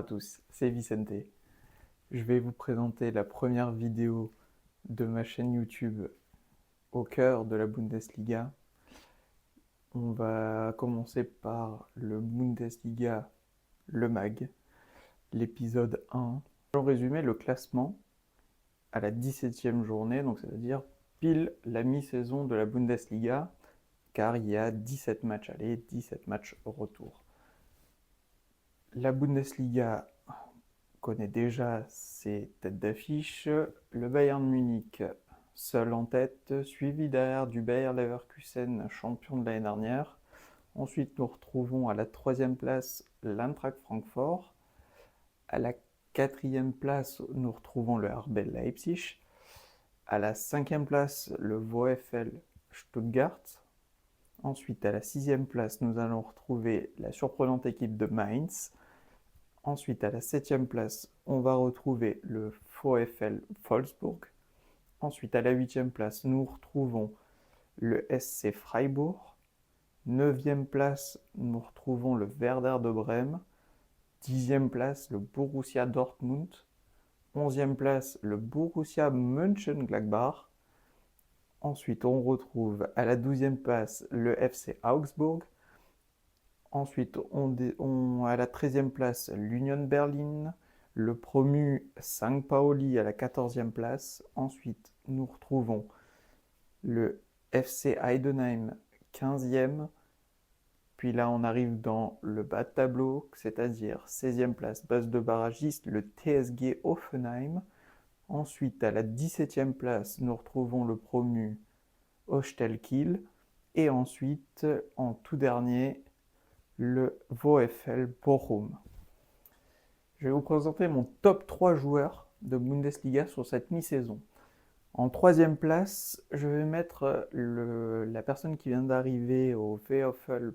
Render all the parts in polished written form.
tous, c'est Vicente. Je vais vous présenter la première vidéo de ma chaîne YouTube au cœur de la Bundesliga. On va commencer par le Bundesliga, le MAG, l'épisode 1. En résumé, le classement à la 17e journée, donc c'est-à-dire pile la mi-saison de la Bundesliga, car il y a 17 matchs aller, 17 matchs retour. La Bundesliga connaît déjà ses têtes d'affiche. Le Bayern Munich, seul en tête, suivi derrière du Bayer Leverkusen, champion de l'année dernière. Ensuite, nous retrouvons à la 3e place l'Eintracht Francfort. À la 4e place, nous retrouvons le RB Leipzig. À la 5e place, le VfL Stuttgart. Ensuite, à la 6e place, nous allons retrouver la surprenante équipe de Mainz. Ensuite, à la 7e place, on va retrouver le VfL Wolfsburg. Ensuite, à la 8e place, nous retrouvons le SC Freiburg. 9e place, nous retrouvons le Werder de Brême. 10e place, le Borussia Dortmund. 11e place, le Borussia Mönchengladbach. Ensuite, on retrouve à la 12e place le FC Augsbourg. Ensuite, à la 13e place, l'Union Berlin, le promu St. Pauli à la 14e place. Ensuite, nous retrouvons le FC Heidenheim 15e. Puis là, on arrive dans le bas de tableau, c'est-à-dire 16e place, base de barragiste, le TSG Hoffenheim. Ensuite, à la 17e place, nous retrouvons le promu Holstein Kiel. Et ensuite, en tout dernier, le VfL Bochum. Je vais vous présenter mon top 3 joueurs de Bundesliga sur cette mi-saison. En 3e place, je vais mettre la personne qui vient d'arriver au VfL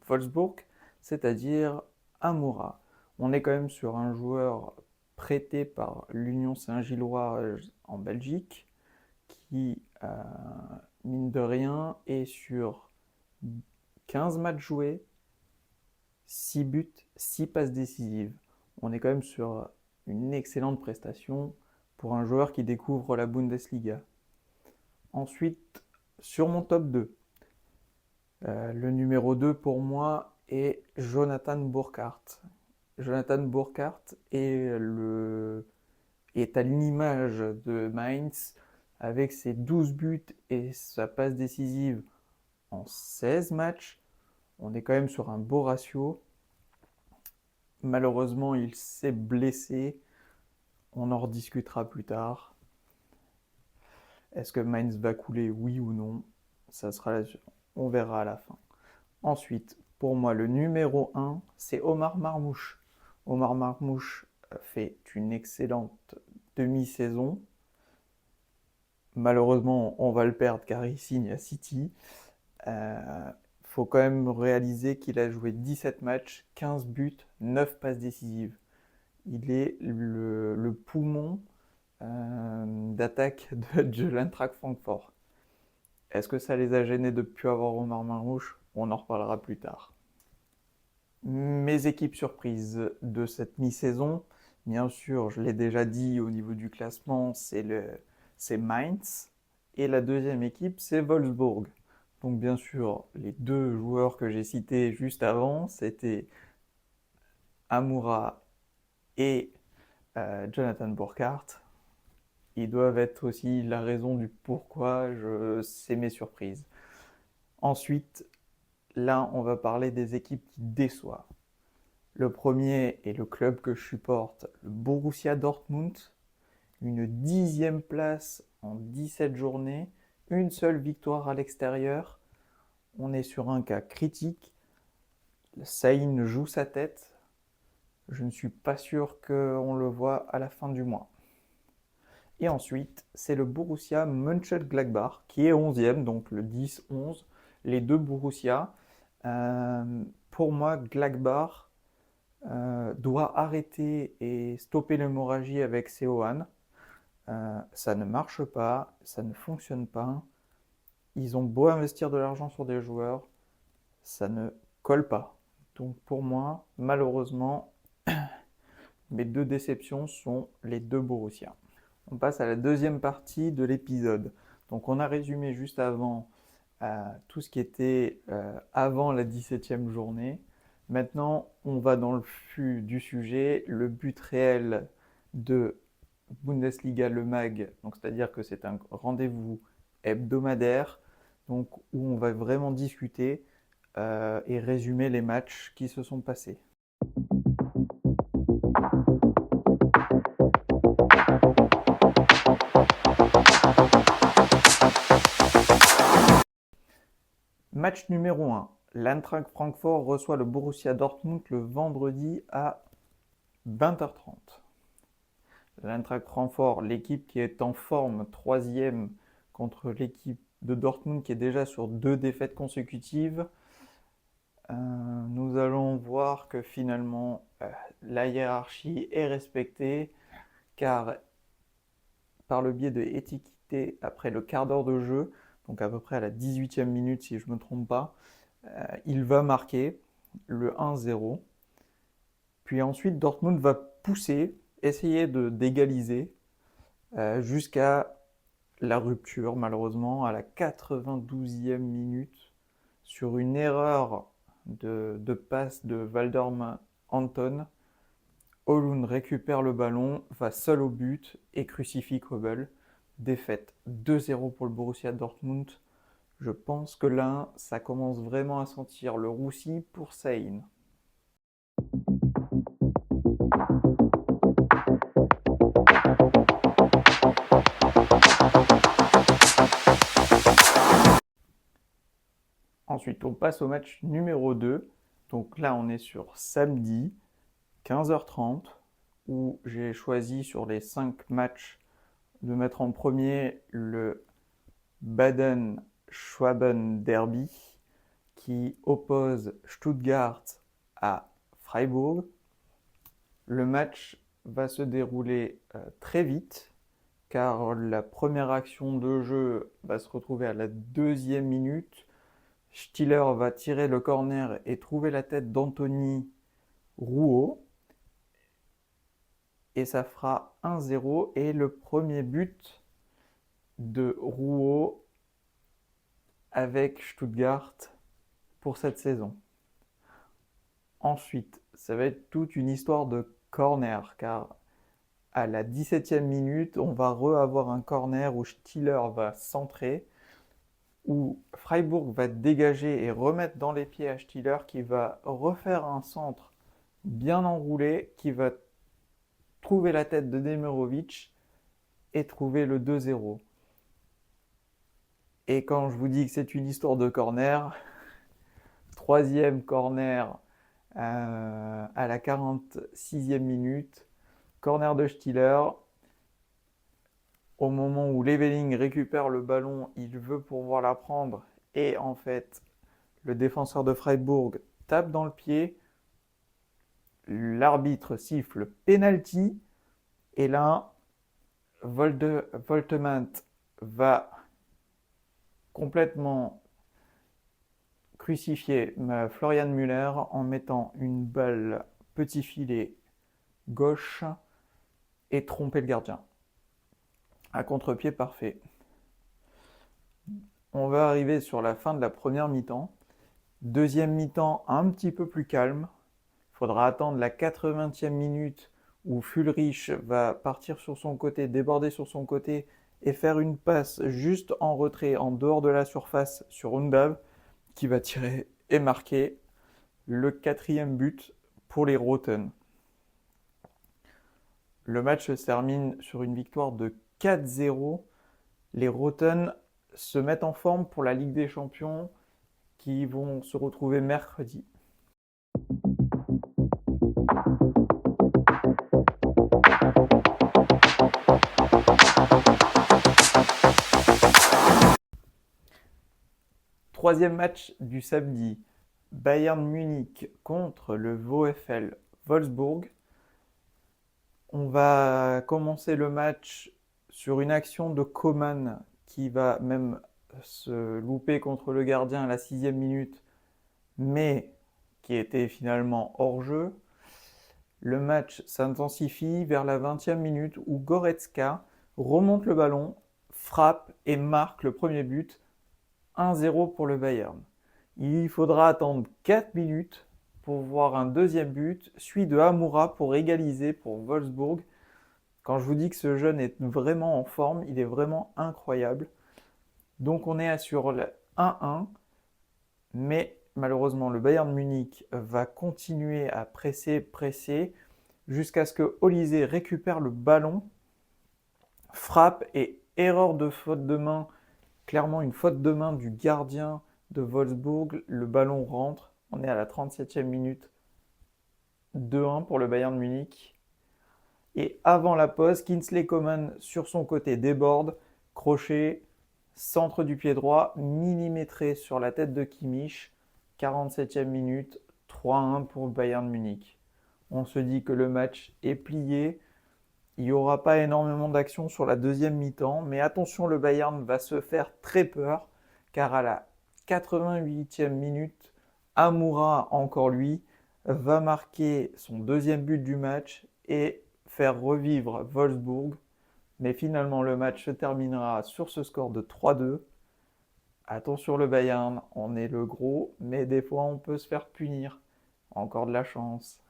Wolfsburg, c'est-à-dire Amoura. On est quand même sur un joueur prêté par l'Union Saint-Gilloise en Belgique qui, mine de rien, est sur 15 matchs joués, 6 buts, 6 passes décisives. On est quand même sur une excellente prestation pour un joueur qui découvre la Bundesliga. Ensuite, sur mon top 2, le numéro 2 pour moi est Jonathan Burkardt. Jonathan Burkardt est à l'image de Mainz avec ses 12 buts et sa passe décisive en 16 matchs. On est quand même sur un beau ratio. Malheureusement, il s'est blessé. On en rediscutera plus tard. Est-ce que Mainz va couler, oui ou non? On verra à la fin. Ensuite, pour moi, le numéro 1, c'est Omar Marmouche. Omar Marmouche fait une excellente demi-saison. Malheureusement, on va le perdre car il signe à City. Faut quand même réaliser qu'il a joué 17 matchs, 15 buts, 9 passes décisives. Il est le poumon d'attaque de l'Eintracht Francfort. Est-ce que ça les a gênés de ne plus avoir Omar Marmouche? On en reparlera plus tard. Mes équipes surprises de cette mi-saison, bien sûr, je l'ai déjà dit au niveau du classement, c'est Mainz. Et la deuxième équipe, c'est Wolfsburg. Donc bien sûr, les deux joueurs que j'ai cités juste avant, c'était Amoura et Jonathan Burkardt. Ils doivent être aussi la raison du pourquoi c'est mes surprises. Ensuite, là, on va parler des équipes qui déçoivent. Le premier est le club que je supporte, le Borussia Dortmund. Une 10e place en 17 journées, une seule victoire à l'extérieur. On est sur un cas critique. Saïn joue sa tête. Je ne suis pas sûr qu'on le voit à la fin du mois. Et ensuite, c'est le Borussia Mönchengladbach qui est 11e, donc le 10-11. Les deux Borussia. Pour moi, Gladbach doit arrêter et stopper l'hémorragie avec Seoane. Ça ne marche pas, ça ne fonctionne pas. Ils ont beau investir de l'argent sur des joueurs, ça ne colle pas. Donc pour moi, malheureusement, Mes deux déceptions sont les deux Borussia. On passe à la deuxième partie de l'épisode. Donc on a résumé juste avant tout ce qui était avant la 17e journée. Maintenant, on va dans le fût du sujet, le but réel de Bundesliga Le Mag, donc c'est-à-dire que c'est un rendez-vous hebdomadaire, donc où on va vraiment discuter et résumer les matchs qui se sont passés. Match numéro 1. L'Eintracht Francfort reçoit le Borussia Dortmund le vendredi à 20h30. L'Eintracht Francfort, l'équipe qui est en forme, troisième contre l'équipe de Dortmund qui est déjà sur 2 défaites consécutives. Nous allons voir que finalement la hiérarchie est respectée car par le biais de étiqueté après le quart d'heure de jeu, donc à peu près à la 18e minute si je ne me trompe pas, il va marquer le 1-0. Puis ensuite Dortmund va pousser, essayer d'égaliser jusqu'à la rupture malheureusement à la 92e minute sur une erreur de passe de Waldemar Anton. Højlund récupère le ballon, va seul au but et crucifie Kobel. Défaite 2-0 pour le Borussia Dortmund. Je pense que là, ça commence vraiment à sentir le roussi pour Sahin. Ensuite, on passe au match numéro 2. Donc là, on est sur samedi, 15h30, où j'ai choisi sur les 5 matchs de mettre en premier le Baden-Schwaben Derby qui oppose Stuttgart à Freiburg. Le match va se dérouler très vite car la première action de jeu va se retrouver à la 2e minute. Stiller va tirer le corner et trouver la tête d'Anthony Rouault. Et ça fera 1-0 et le premier but de Rouault avec Stuttgart pour cette saison. Ensuite, ça va être toute une histoire de corner car à la 17e minute, on va avoir un corner où Stiller va centrer, où Freiburg va dégager et remettre dans les pieds à Stiller qui va refaire un centre bien enroulé, qui va trouver la tête de Demirovic et trouver le 2-0. Et quand je vous dis que c'est une histoire de corner, 3e corner à la 46e minute, corner de Stiller. Au moment où Leveling récupère le ballon, il veut pouvoir la prendre et en fait, le défenseur de Freiburg tape dans le pied. L'arbitre siffle penalty et là, Voltemant va complètement crucifier Florian Müller en mettant une balle petit filet gauche et tromper le gardien. À contre-pied parfait. On va arriver sur la fin de la première mi-temps. Deuxième mi-temps un petit peu plus calme. Il faudra attendre la 80e minute où Füllrich va partir sur son côté, déborder sur son côté et faire une passe juste en retrait, en dehors de la surface sur Undav qui va tirer et marquer le 4e but pour les Roten. Le match se termine sur une victoire de 4-0. Les Roten se mettent en forme pour la Ligue des Champions qui vont se retrouver mercredi. Troisième match du samedi, Bayern Munich contre le VfL Wolfsburg. On va commencer le match sur une action de Coman qui va même se louper contre le gardien à la 6e minute, mais qui était finalement hors jeu. Le match s'intensifie vers la 20e minute où Goretzka remonte le ballon, frappe et marque le premier but, 1-0 pour le Bayern. Il faudra attendre 4 minutes pour voir un deuxième but, suivi de Amoura pour égaliser pour Wolfsburg. Quand je vous dis que ce jeune est vraiment en forme, il est vraiment incroyable. Donc on est sur le 1-1, mais malheureusement le Bayern Munich va continuer à presser, jusqu'à ce que Olise récupère le ballon, frappe et erreur de faute de main, clairement une faute de main du gardien de Wolfsburg, le ballon rentre, on est à la 37e minute, 2-1 pour le Bayern Munich. Et avant la pause, Kingsley Coman sur son côté déborde, crochet, centre du pied droit, millimétré sur la tête de Kimmich, 47e minute, 3-1 pour le Bayern Munich. On se dit que le match est plié, il n'y aura pas énormément d'action sur la deuxième mi-temps, mais attention, le Bayern va se faire très peur, car à la 88e minute, Amoura, encore lui, va marquer son deuxième but du match et faire revivre Wolfsburg. Mais finalement, le match se terminera sur ce score de 3-2. Attention le Bayern, on est le gros, mais des fois on peut se faire punir. Encore de la chance.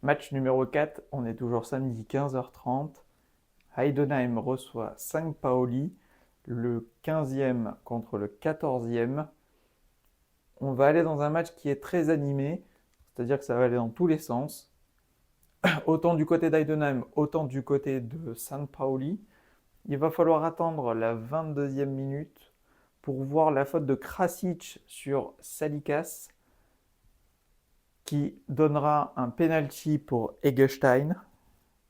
Match numéro 4, on est toujours samedi 15h30. Heidenheim reçoit St. Pauli, le 15e contre le 14e. On va aller dans un match qui est très animé, c'est-à-dire que ça va aller dans tous les sens. Autant du côté d'Heidenheim, autant du côté de St. Pauli. Il va falloir attendre la 22e minute pour voir la faute de Krasic sur Salikas, qui donnera un penalty pour Eggestein,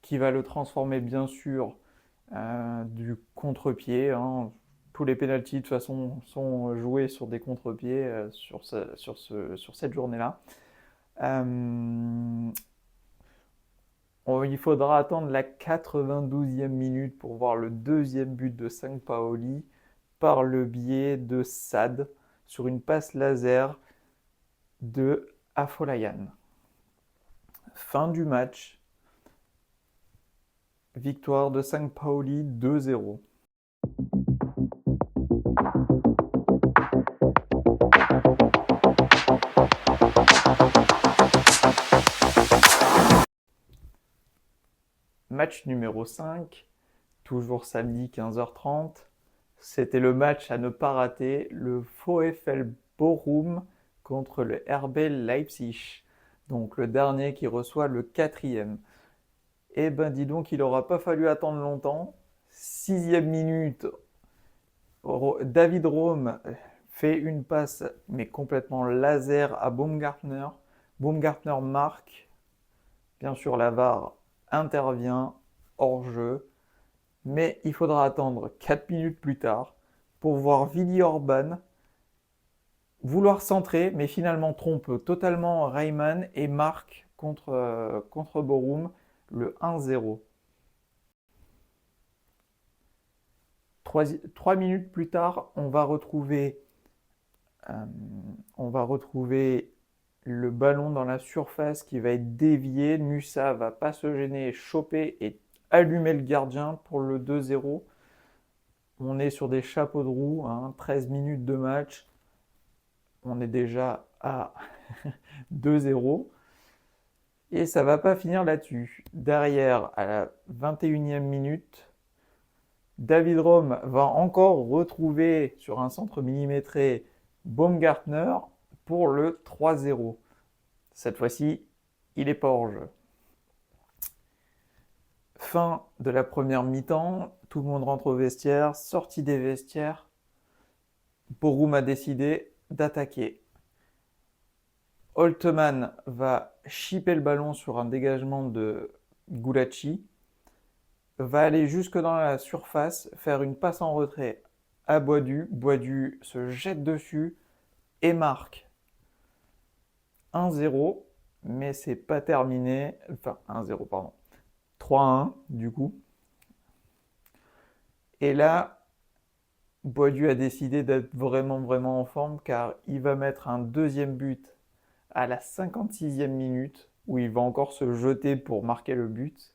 qui va le transformer bien sûr du contre-pied. Hein. Tous les penalties de toute façon sont joués sur des contre-pieds sur cette journée-là. Il faudra attendre la 92e minute pour voir le deuxième but de St. Pauli par le biais de Sad sur une passe laser de Afolayan. Fin du match. Victoire de St. Pauli 2-0. Match numéro 5, toujours samedi 15h30. C'était le match à ne pas rater, le VfL Bochum contre le RB Leipzig. Donc le dernier qui reçoit le 4e. Eh ben dis donc, il n'aura pas fallu attendre longtemps. 6e minute, David Raum fait une passe, mais complètement laser à Baumgartner. Baumgartner marque. Bien sûr, la VAR intervient hors jeu. Mais il faudra attendre 4 minutes plus tard pour voir Willi Orban vouloir centrer, mais finalement trompe totalement Reimann et marque contre Bochum le 1-0. 3 minutes plus tard, on va retrouver le ballon dans la surface qui va être dévié. Nusa va pas se gêner, choper et allumer le gardien pour le 2-0. On est sur des chapeaux de roue, 13 minutes de match. On est déjà à 2-0. Et ça va pas finir là-dessus. Derrière, à la 21e minute, David Raum va encore retrouver sur un centre millimétré Baumgartner pour le 3-0. Cette fois-ci, il n'est pas hors jeu. Fin de la première mi-temps, tout le monde rentre au vestiaire, sortie des vestiaires. Bochum a décidé d'attaquer. Holtmann va chipper le ballon sur un dégagement de Gulacsi, va aller jusque dans la surface, faire une passe en retrait à Boadu. Boadu se jette dessus et marque 1-0, mais c'est pas terminé. Enfin, 1-0, pardon. 3-1 du coup. Et là, Boidieu a décidé d'être vraiment en forme car il va mettre un deuxième but à la 56e minute où il va encore se jeter pour marquer le but.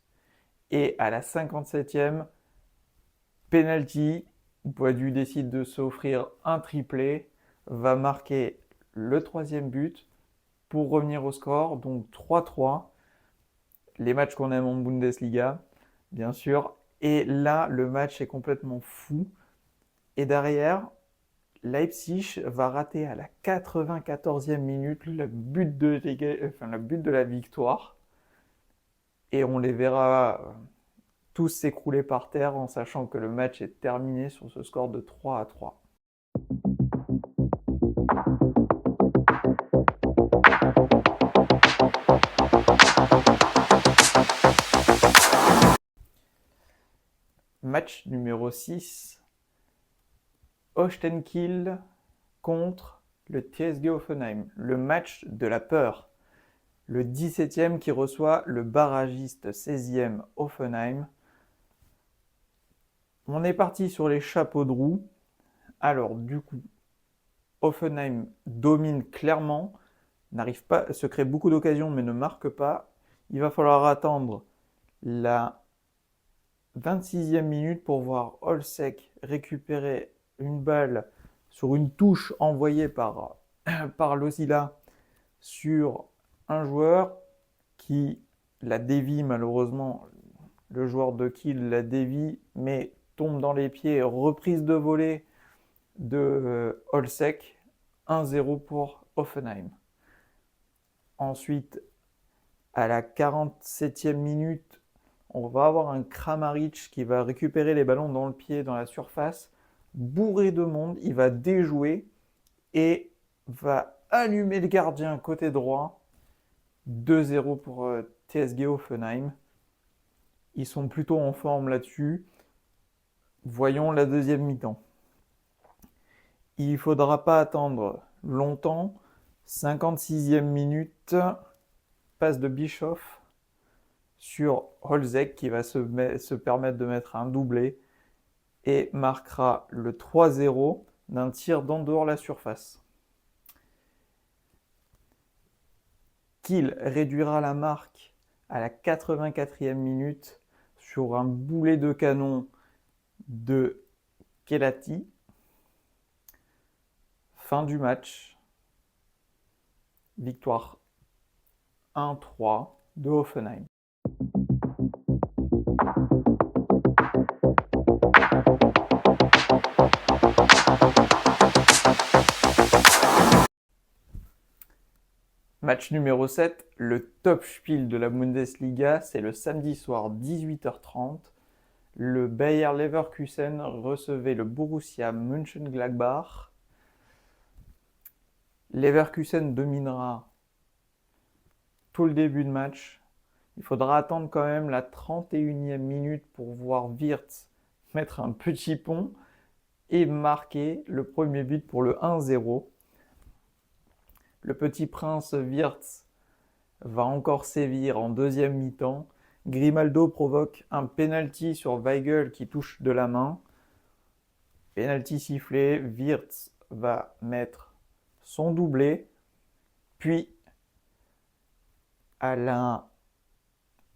Et à la 57e, penalty, Boidieu décide de s'offrir un triplé, va marquer le troisième but pour revenir au score, donc 3-3. Les matchs qu'on aime en Bundesliga, bien sûr. Et là, le match est complètement fou. Et derrière, Leipzig va rater à la 94e minute le but de la victoire. Et on les verra tous s'écrouler par terre en sachant que le match est terminé sur ce score de 3-3. Match numéro 6. Holstein Kiel contre le TSG Hoffenheim. Le match de la peur. Le 17e qui reçoit le barragiste 16e Hoffenheim. On est parti sur les chapeaux de roue. Alors du coup, Hoffenheim domine clairement, se crée beaucoup d'occasions mais ne marque pas. Il va falloir attendre la 26e minute pour voir Olsek récupérer une balle sur une touche envoyée par Losilla sur un joueur qui la dévie malheureusement. Le joueur de Kiel la dévie mais tombe dans les pieds, reprise de volée de Olsek, 1-0 pour Hoffenheim. Ensuite, à la 47e minute, on va avoir un Kramaric qui va récupérer les ballons dans le pied, dans la surface, bourré de monde, il va déjouer et va allumer le gardien côté droit. 2-0 pour TSG Hoffenheim. Ils sont plutôt en forme là-dessus. Voyons la deuxième mi-temps. Il ne faudra pas attendre longtemps. 56e minute, passe de Bischoff sur Holzek qui va se permettre de mettre un doublé et marquera le 3-0 d'un tir d'en dehors la surface. Kiel réduira la marque à la 84e minute sur un boulet de canon de Kelati. Fin du match. Victoire 1-3 de Hoffenheim. Match numéro 7, le top spiel de la Bundesliga, c'est le samedi soir 18h30. Le Bayer Leverkusen recevait le Borussia Mönchengladbach. Leverkusen dominera tout le début de match. Il faudra attendre quand même la 31e minute pour voir Wirtz mettre un petit pont et marquer le premier but pour le 1-0. Le petit prince Wirtz va encore sévir en deuxième mi-temps. Grimaldo provoque un penalty sur Weigl qui touche de la main. Penalty sifflé, Wirtz va mettre son doublé. Puis, à la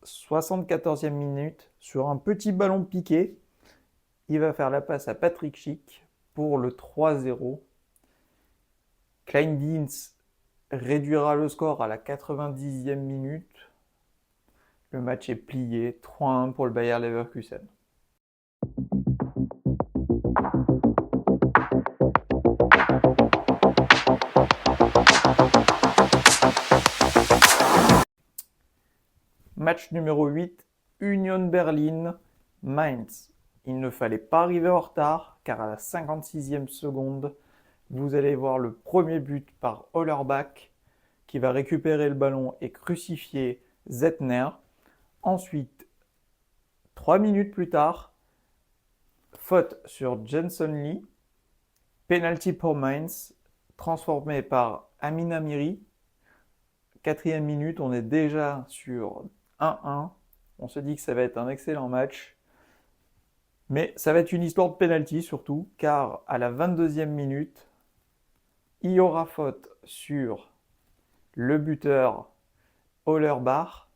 74e minute, sur un petit ballon piqué, il va faire la passe à Patrick Schick pour le 3-0. Kleindienst réduira le score à la 90e minute. Le match est plié, 3-1 pour le Bayer Leverkusen. Match numéro 8, Union Berlin, Mainz. Il ne fallait pas arriver en retard car à la 56e seconde, vous allez voir le premier but par Hollerbach qui va récupérer le ballon et crucifier Zettner. Ensuite, 3 minutes plus tard, faute sur Jenson Lee, penalty pour Mainz, transformé par Amin Amiri. 4e minute, on est déjà sur 1-1. On se dit que ça va être un excellent match. Mais ça va être une histoire de pénalty surtout, car à la 22e minute, il y aura faute sur le buteur Hollerbach.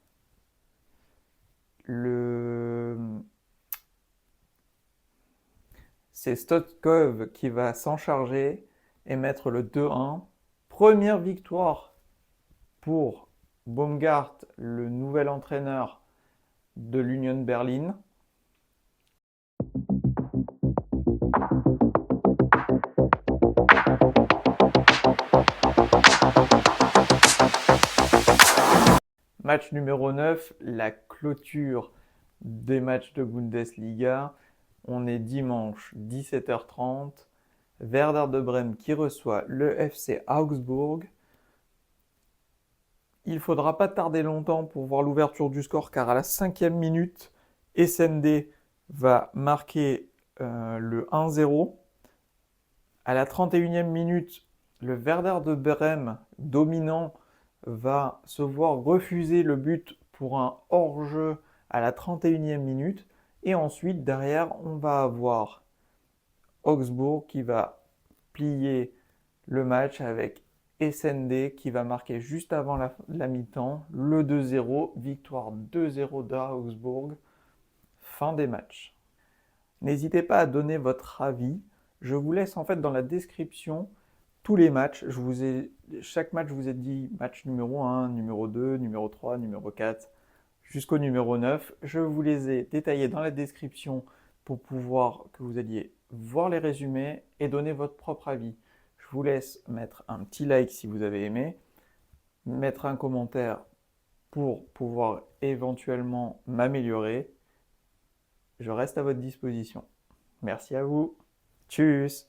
C'est Stotkov qui va s'en charger et mettre le 2-1. Première victoire pour Baumgart, le nouvel entraîneur de l'Union Berlin. Match numéro 9, la clôture des matchs de Bundesliga. On est dimanche 17h30. Werder de Brême qui reçoit le FC Augsbourg. Il ne faudra pas tarder longtemps pour voir l'ouverture du score car à la 5e minute, SND va marquer le 1-0. À la 31e minute, le Werder de Brême dominant va se voir refuser le but pour un hors-jeu à la 31e minute. Et ensuite, derrière, on va avoir Augsbourg qui va plier le match avec SND qui va marquer juste avant la mi-temps le 2-0, victoire 2-0 d'Augsbourg, fin des matchs. N'hésitez pas à donner votre avis. Je vous laisse en fait dans la description tous les matchs. Chaque match, je vous ai dit match numéro 1, numéro 2, numéro 3, numéro 4, jusqu'au numéro 9. Je vous les ai détaillés dans la description pour pouvoir que vous alliez voir les résumés et donner votre propre avis. Je vous laisse mettre un petit like si vous avez aimé, mettre un commentaire pour pouvoir éventuellement m'améliorer. Je reste à votre disposition. Merci à vous. Tchuss.